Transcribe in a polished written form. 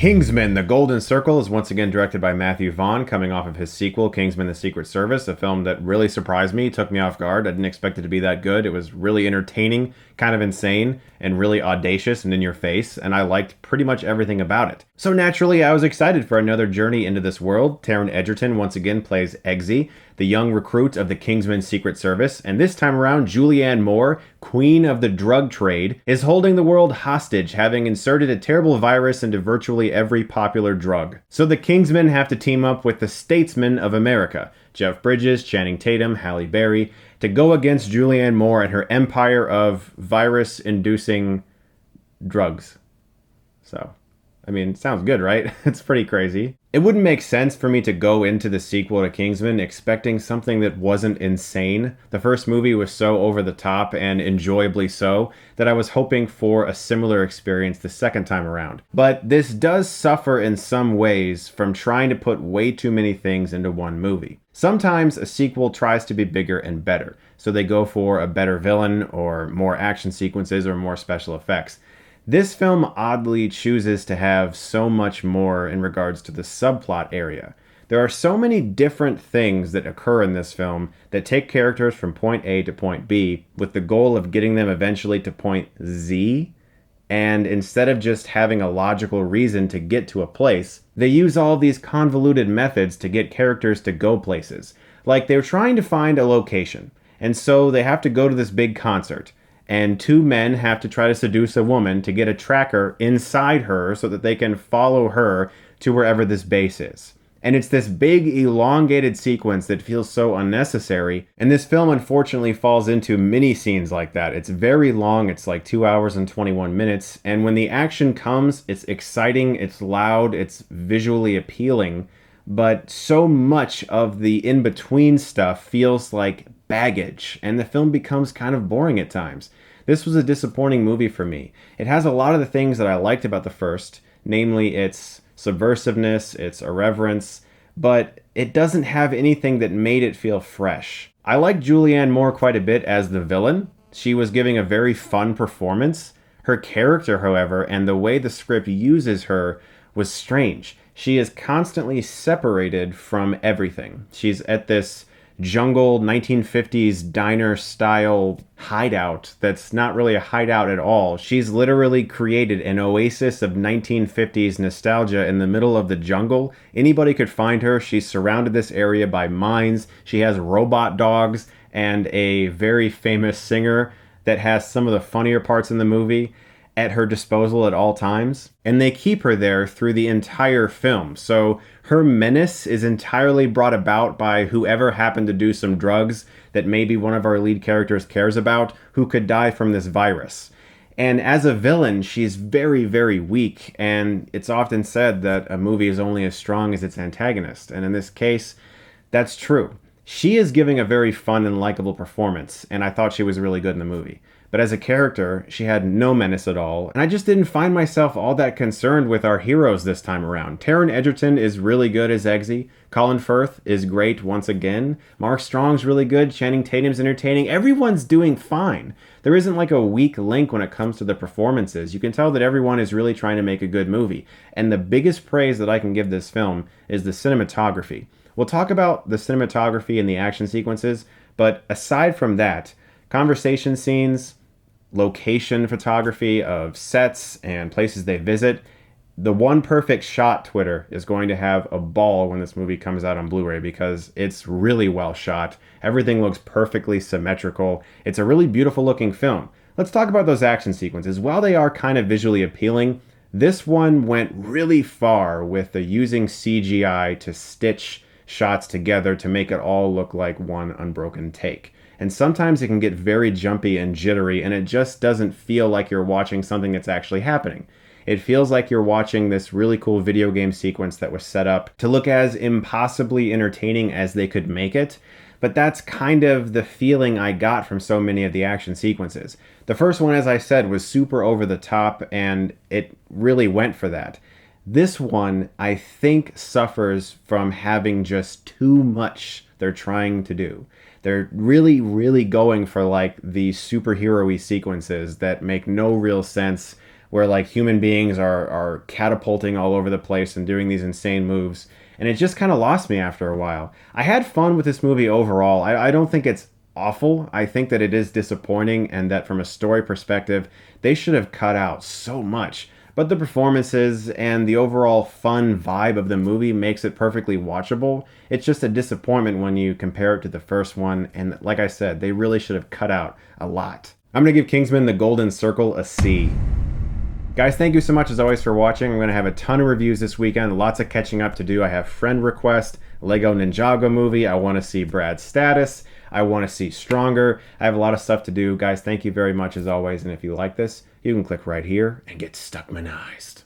Kingsman, The Golden Circle is once again directed by Matthew Vaughn, coming off of his sequel, Kingsman, The Secret Service, a film that really surprised me, took me off guard. I didn't expect it to be that good. It was really entertaining, kind of insane, and really audacious and in your face, and I liked pretty much everything about it. So naturally, I was excited for another journey into this world. Taron Egerton once again plays Eggsy, the young recruit of the Kingsman Secret Service, and this time around, Julianne Moore, queen of the drug trade, is holding the world hostage, having inserted a terrible virus into virtually every popular drug. So the Kingsmen have to team up with the statesmen of America, Jeff Bridges, Channing Tatum, Halle Berry, to go against Julianne Moore and her empire of virus-inducing drugs. So, I mean, sounds good, right? It's pretty crazy. It wouldn't make sense for me to go into the sequel to Kingsman expecting something that wasn't insane. The first movie was so over the top and enjoyably so that I was hoping for a similar experience the second time around. But this does suffer in some ways from trying to put way too many things into one movie. Sometimes a sequel tries to be bigger and better, so they go for a better villain or more action sequences or more special effects. This film oddly chooses to have so much more in regards to the subplot area. There are so many different things that occur in this film that take characters from point A to point B with the goal of getting them eventually to point Z. And instead of just having a logical reason to get to a place, they use all these convoluted methods to get characters to go places. Like they're trying to find a location, and so they have to go to this big concert. And two men have to try to seduce a woman to get a tracker inside her so that they can follow her to wherever this base is. And it's this big, elongated sequence that feels so unnecessary. And this film, unfortunately, falls into mini scenes like that. It's very long. It's like 2 hours and 21 minutes. And when the action comes, it's exciting, it's loud, it's visually appealing. But so much of the in-between stuff feels like baggage, and the film becomes kind of boring at times. This was a disappointing movie for me. It has a lot of the things that I liked about the first, namely its subversiveness, its irreverence, but it doesn't have anything that made it feel fresh. I like Julianne Moore quite a bit as the villain. She was giving a very fun performance. Her character, however, and the way the script uses her was strange. She is constantly separated from everything. She's at this jungle 1950s diner style hideout that's not really a hideout at all. She's literally created an oasis of 1950s nostalgia in the middle of the jungle. Anybody could find her. She's surrounded this area by mines. She has robot dogs and a very famous singer that has some of the funnier parts in the movie at her disposal at all times, and they keep her there through the entire film. So her menace is entirely brought about by whoever happened to do some drugs that maybe one of our lead characters cares about, who could die from this virus. And as a villain, she's very, very weak, and it's often said that a movie is only as strong as its antagonist, and in this case, that's true. She is giving a very fun and likable performance, and I thought she was really good in the movie. But as a character, she had no menace at all, and I just didn't find myself all that concerned with our heroes this time around. Taron Egerton is really good as Eggsy. Colin Firth is great once again. Mark Strong's really good. Channing Tatum's entertaining. Everyone's doing fine. There isn't like a weak link when it comes to the performances. You can tell that everyone is really trying to make a good movie. And the biggest praise that I can give this film is the cinematography. We'll talk about the cinematography and the action sequences, but aside from that, conversation scenes, location photography of sets and places they visit, the One Perfect Shot Twitter is going to have a ball when this movie comes out on Blu-ray because it's really well shot. Everything looks perfectly symmetrical. It's a really beautiful looking film. Let's talk about those action sequences. While they are kind of visually appealing, this one went really far with the using CGI to stitch shots together to make it all look like one unbroken take. And sometimes it can get very jumpy and jittery, and it just doesn't feel like you're watching something that's actually happening. It feels like you're watching this really cool video game sequence that was set up to look as impossibly entertaining as they could make it, but that's kind of the feeling I got from so many of the action sequences. The first one, as I said, was super over the top, and it really went for that. This one, I think, suffers from having just too much they're trying to do. They're really, really going for like these superhero-y sequences that make no real sense where like human beings are catapulting all over the place and doing these insane moves. And it just kind of lost me after a while. I had fun with this movie overall. I don't think it's awful. I think that it is disappointing and that from a story perspective, they should have cut out so much. But the performances and the overall fun vibe of the movie makes it perfectly watchable. It's just a disappointment when you compare it to the first one. And like I said, they really should have cut out a lot. I'm going to give Kingsman: The Golden Circle a C. Guys, thank you so much as always for watching. I'm going to have a ton of reviews this weekend, lots of catching up to do. I have Friend Request, Lego Ninjago movie, I want to see Brad's Status, I want to see Stronger. I have a lot of stuff to do. Guys, thank you very much as always, and if you like this, you can click right here and get Stuckmanized.